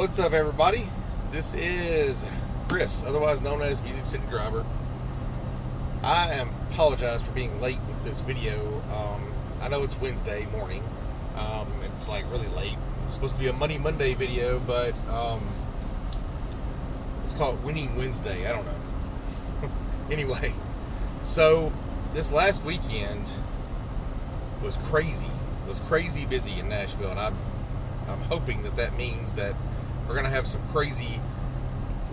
What's up, everybody? This is Chris, otherwise known as Music City Driver. I apologize for being late with this video. I know it's Wednesday morning. It's like really late. It's supposed to be a Monday video, but let's call it Winning Wednesday. I don't know. Anyway, so this last weekend was crazy. It was crazy busy in Nashville, and I'm hoping that means that we're going to have some crazy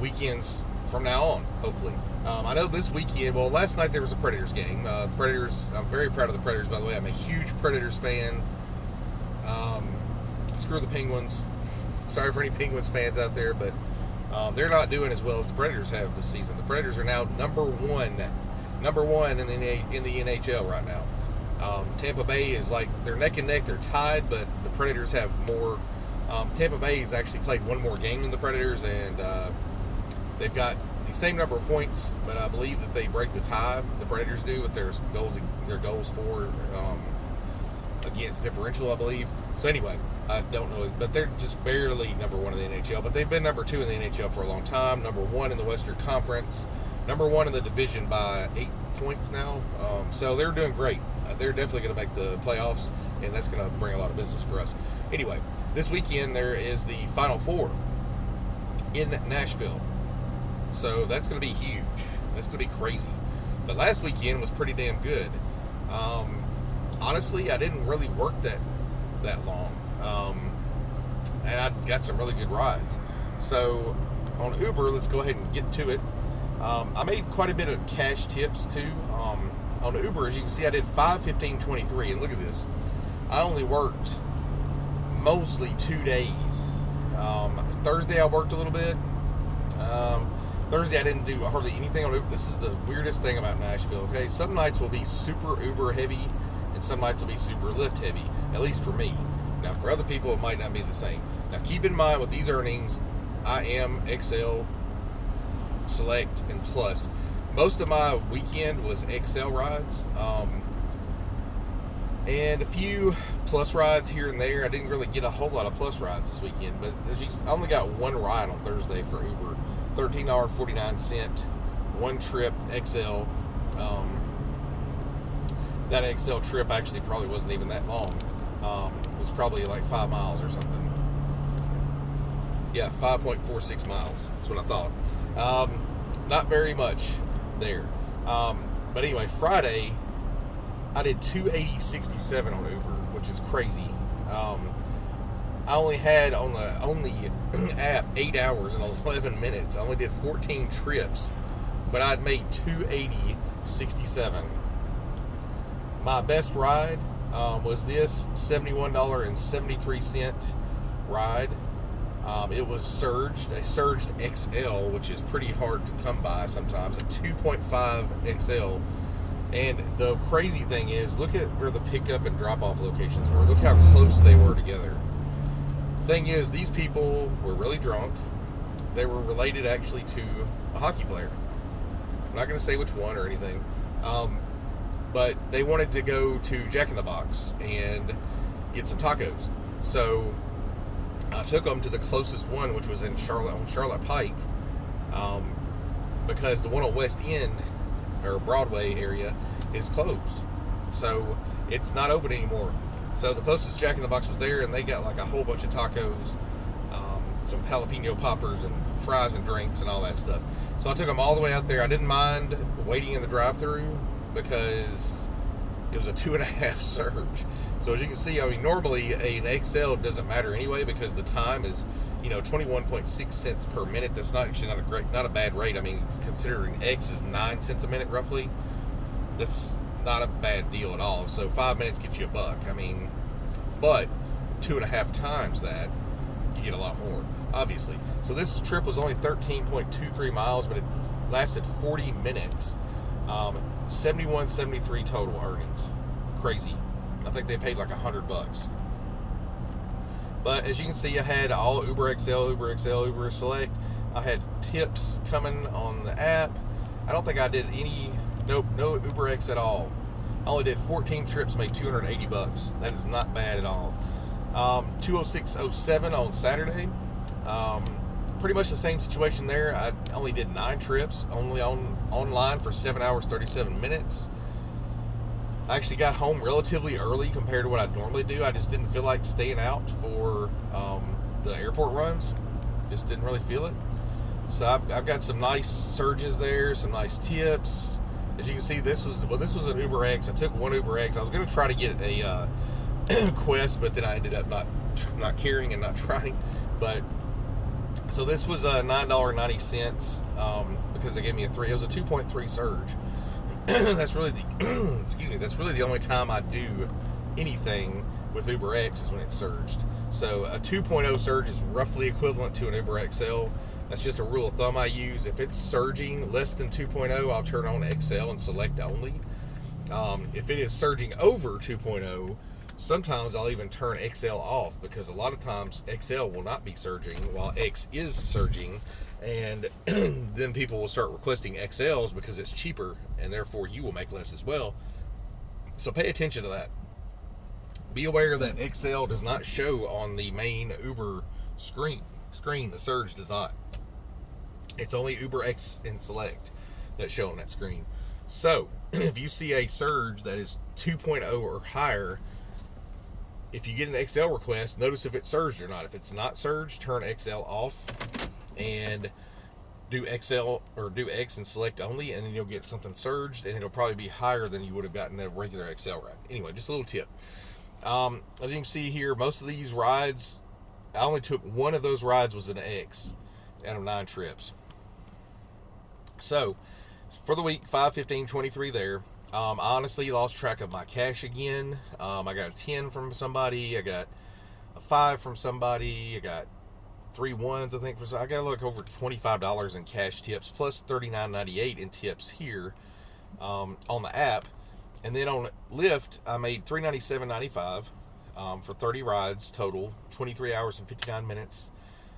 weekends from now on, hopefully. I know this weekend, well, last night there was a Predators game. Predators, I'm very proud of the Predators, by the way. I'm a huge Predators fan. Screw the Penguins. Sorry for any Penguins fans out there, but they're not doing as well as the Predators have this season. The Predators are now number one in the NHL right now. Tampa Bay is like, they're neck and neck, they're tied, but the Predators have more. Tampa Bay has actually played one more game than the Predators, and they've got the same number of points, but I believe that they break the tie, the Predators do, with their goals for against differential, I believe. So anyway, I don't know, but they're just barely number one in the NHL, but they've been number two in the NHL for a long time, number one in the Western Conference, number one in the division by 8 points now. So they're doing great. They're definitely going to make the playoffs, and that's going to bring a lot of business for us. Anyway, this weekend there is the Final Four in Nashville. So that's going to be huge. That's going to be crazy. But last weekend was pretty damn good. Honestly, I didn't really work that long. And I got some really good rides. So on Uber, let's go ahead and get to it. I made quite a bit of cash tips too. On Uber, as you can see, I did 5, 15, 23, and look at this. I only worked mostly 2 days. Thursday I worked a little bit. Thursday I didn't do hardly anything on Uber. This is the weirdest thing about Nashville, okay? Some nights will be super Uber heavy, and some nights will be super Lyft heavy, at least for me. Now, for other people, it might not be the same. Now, keep in mind, with these earnings, I am XL, Select, and Plus. Most of my weekend was XL rides, and a few Plus rides here and there. I didn't really get a whole lot of Plus rides this weekend, but I only got one ride on Thursday for Uber, $13.49, one trip XL. That XL trip actually probably wasn't even that long. It was probably like 5 miles or something. Yeah, 5.46 miles. That's what I thought. Not very much there. But anyway, Friday I did 280.67 on Uber, which is crazy. I only had on the app 8 hours and 11 minutes. I only did 14 trips, but I'd made 280.67. My best ride was this $71.73 ride. It was surged, a surged XL, which is pretty hard to come by sometimes, a 2.5 XL. And the crazy thing is, look at where the pickup and drop-off locations were. Look how close they were together. The thing is, these people were really drunk. They were related actually to a hockey player. I'm not going to say which one or anything. But they wanted to go to Jack in the Box and get some tacos. So I took them to the closest one, which was in Charlotte, on Charlotte Pike, because the one on West End, or Broadway area, is closed. So it's not open anymore. So the closest Jack in the Box was there, and they got like a whole bunch of tacos, some jalapeno poppers and fries and drinks and all that stuff. So I took them all the way out there. I didn't mind waiting in the drive-thru because it was a 2.5 surge. So as you can see, I mean, normally an XL doesn't matter anyway, because the time is, 21.6 cents per minute. That's not actually not a bad rate. I mean, considering X is 9 cents a minute roughly, that's not a bad deal at all. So 5 minutes gets you $1. I mean, but 2.5 times that, you get a lot more, obviously. So this trip was only 13.23 miles, but it lasted 40 minutes. 71.73 total earnings. Crazy. I think they paid like $100. But as you can see, I had all Uber XL, Uber Select. I had tips coming on the app. I don't think I did no Uber X at all. I only did 14 trips, made $280. That is not bad at all. 206.07 on Saturday. Um, Pretty much the same situation there. I only did 9 trips, only online for 7 hours 37 minutes. I actually got home relatively early compared to what I normally do. I just didn't feel like staying out for the airport runs. Just didn't really feel it. So I've got some nice surges there, some nice tips. As you can see, this was an Uber X. I took one Uber X. I was going to try to get a Quest, but then I ended up not caring and not trying. But so this was $9.90 because they gave me a 3. It was a 2.3 surge. That's really the excuse me. That's really the only time I do anything with Uber X is when it's surged. So a 2.0 surge is roughly equivalent to an Uber XL. That's just a rule of thumb I use. If it's surging less than 2.0, I'll turn on XL and select only. If it is surging over 2.0, sometimes I'll even turn XL off because a lot of times XL will not be surging while X is surging, and then people will start requesting XLs because it's cheaper and therefore you will make less as well. So pay attention to that. Be aware that XL does not show on the main Uber screen. The surge does not. It's only Uber X and Select that show on that screen. So if you see a surge that is 2.0 or higher, if you get an XL request, notice if it's surged or not. If it's not surged, turn XL off and do XL or do X and Select only, and then you'll get something surged, and it'll probably be higher than you would have gotten a regular XL ride. Anyway, just a little tip. As you can see here, most of these rides, I only took one of those rides was an X out of 9 trips. So for the week, 5, 15, 23 there. I honestly lost track of my cash again. I got a 10 from somebody. I got a 5 from somebody. I got 3 ones, I think. I got like over $25 in cash tips, plus $39.98 in tips here on the app. And then on Lyft, I made $397.95 for 30 rides total, 23 hours and 59 minutes.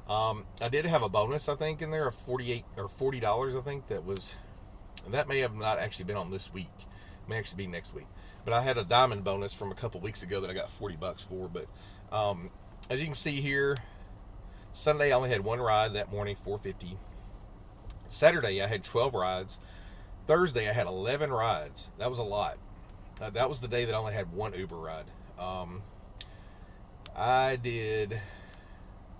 I did have a bonus, I think, in there of $48 or $40, I think, that may have not actually been on this week. It may actually be next week. But I had a diamond bonus from a couple weeks ago that I got $40 for. But as you can see here, Sunday I only had 1 ride that morning, $4.50. Saturday I had 12 rides. Thursday I had 11 rides. That was a lot. That was the day that I only had 1 Uber ride.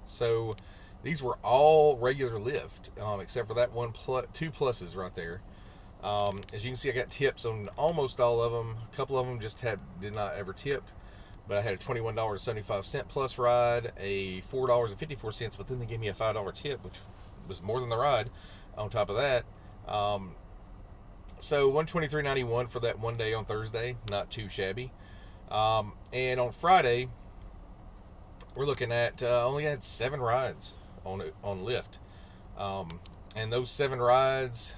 So these were all regular Lyft, except for that 2 pluses right there. As you can see, I got tips on almost all of them. A couple of them just did not ever tip, but I had a $21.75 plus ride, a $4.54, but then they gave me a $5 tip, which was more than the ride on top of that. So $123.91 for that one day on Thursday, not too shabby. And on Friday, we're looking at only had 7 rides on Lyft, and those 7 rides,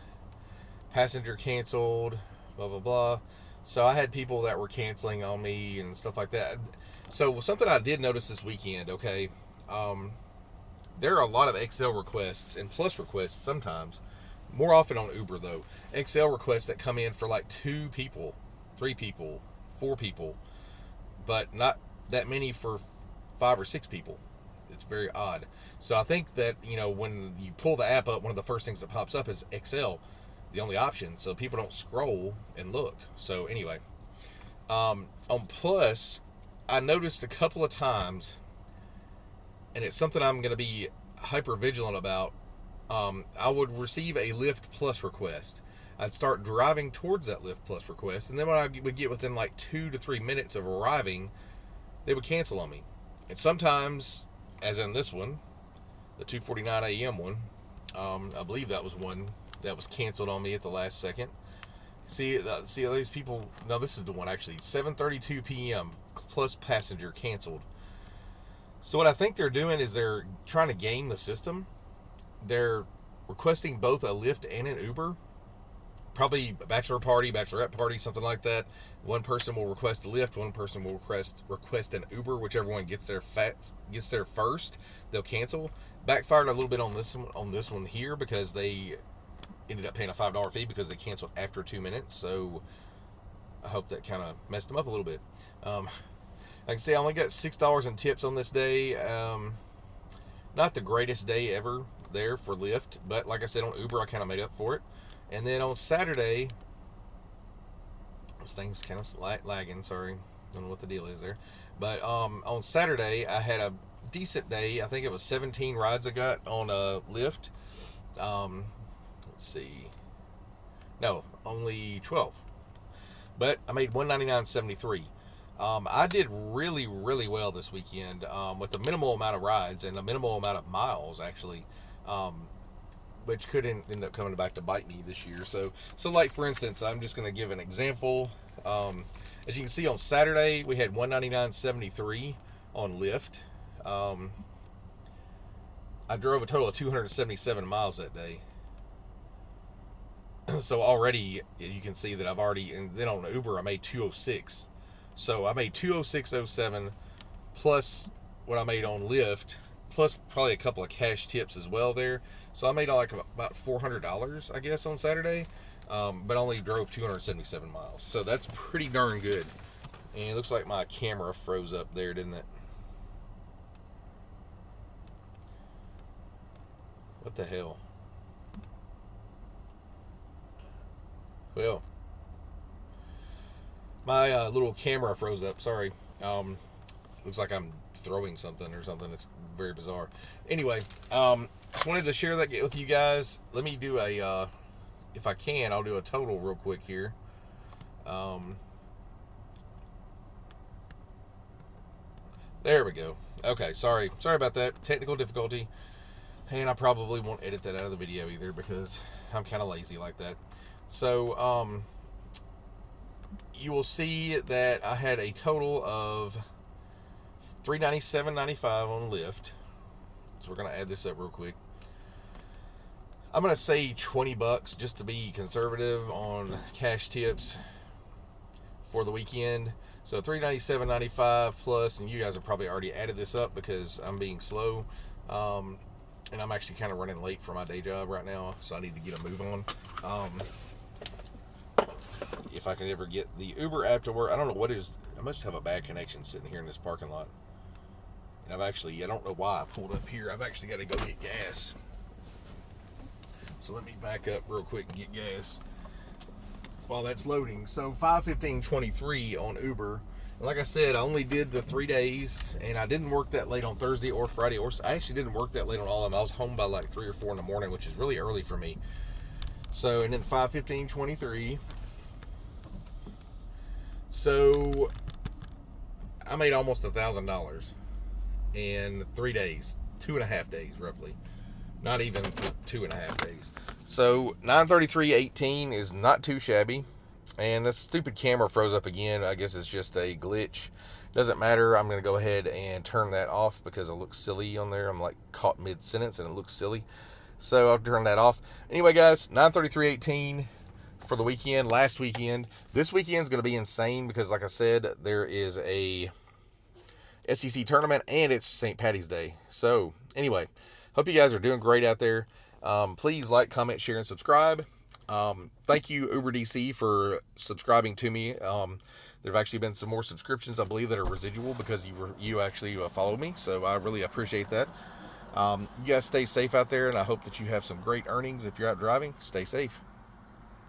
passenger canceled, blah blah blah. So I had people that were canceling on me and stuff like that. So something I did notice this weekend, okay, there are a lot of XL requests and plus requests sometimes. More often on Uber though, XL requests that come in for like 2 people, 3 people, 4 people, but not that many for 5 or 6 people. It's very odd. So I think that, when you pull the app up, one of the first things that pops up is XL, the only option, so people don't scroll and look. So anyway, on Plus, I noticed a couple of times, and it's something I'm going to be hyper vigilant about. I would receive a Lyft Plus request. I'd start driving towards that Lyft Plus request, and then when I would get within like 2 to 3 minutes of arriving, they would cancel on me. And sometimes, as in this one, the 2:49 a.m. one, I believe that was one that was canceled on me at the last second. See these people. No, this is the one actually. 7:32 p.m. plus passenger canceled. So what I think they're doing is they're trying to game the system. They're requesting both a Lyft and an Uber. Probably a bachelor party, bachelorette party, something like that. One person will request a Lyft, one person will request an Uber. Whichever one gets there first, they'll cancel. Backfired a little bit on this one here because they ended up paying a $5 fee because they canceled after 2 minutes. So I hope that kind of messed them up a little bit. Like I say, I only got $6 in tips on this day. Not the greatest day ever there for Lyft, but like I said, on Uber, I kind of made up for it. And then on Saturday, this thing's kind of lagging. Sorry, I don't know what the deal is there. But on Saturday, I had a decent day. I think it was 17 rides I got on Lyft. Let's see. No, only 12. But I made 199.73. I did really, really well this weekend with a minimal amount of rides and a minimal amount of miles, actually, which could end up coming back to bite me this year. So like for instance, I'm just going to give an example. As you can see, on Saturday we had 199.73 on Lyft. I drove a total of 277 miles that day. So already you can see that I've already, and then on Uber I made 206. So I made 206.07 plus what I made on Lyft, plus probably a couple of cash tips as well there. So I made like about $400, I guess, on Saturday, but only drove 277 miles. So that's pretty darn good. And it looks like my camera froze up there, didn't it? What the hell? Well, my little camera froze up. Sorry. Looks like I'm throwing something or something. It's very bizarre. Anyway, just wanted to share that with you guys. Let me do a, if I can, I'll do a total real quick here. There we go. Okay, sorry about that. Technical difficulty. And I probably won't edit that out of the video either because I'm kind of lazy like that. So, you will see that I had a total of $397.95 on Lyft. So we're going to add this up real quick. I'm going to say $20 just to be conservative on cash tips for the weekend. So $397.95 plus, and you guys have probably already added this up because I'm being slow. And I'm actually kind of running late for my day job right now, so I need to get a move on. If I can ever get the Uber app to work. I don't know what is. I must have a bad connection sitting here in this parking lot. And I don't know why I pulled up here. I've actually got to go get gas. So let me back up real quick and get gas while that's loading. So 5:15:23 on Uber. And like I said, I only did the 3 days, and I didn't work that late on Thursday or Friday. I actually didn't work that late on all of them. I was home by like 3 or 4 in the morning, which is really early for me. So, and then 5:15:23. So I made almost $1,000 in 3 days, 2.5 days roughly, not even 2.5 days. So 933.18 is not too shabby. And this stupid camera froze up again. I guess it's just a glitch. Doesn't matter. I'm going to go ahead and turn that off because it looks silly on there. I'm like caught mid-sentence and it looks silly. So I'll turn that off. Anyway, guys, 933.18 for the weekend, last weekend. This weekend's going to be insane because, like I said, there is a SEC tournament and it's St. Patty's Day. So anyway, hope you guys are doing great out there. Please like, comment, share, and subscribe. Thank you, Uber DC, for subscribing to me. There have actually been some more subscriptions, I believe, that are residual because you actually followed me. So I really appreciate that. You guys stay safe out there, and I hope that you have some great earnings if you're out driving. Stay safe.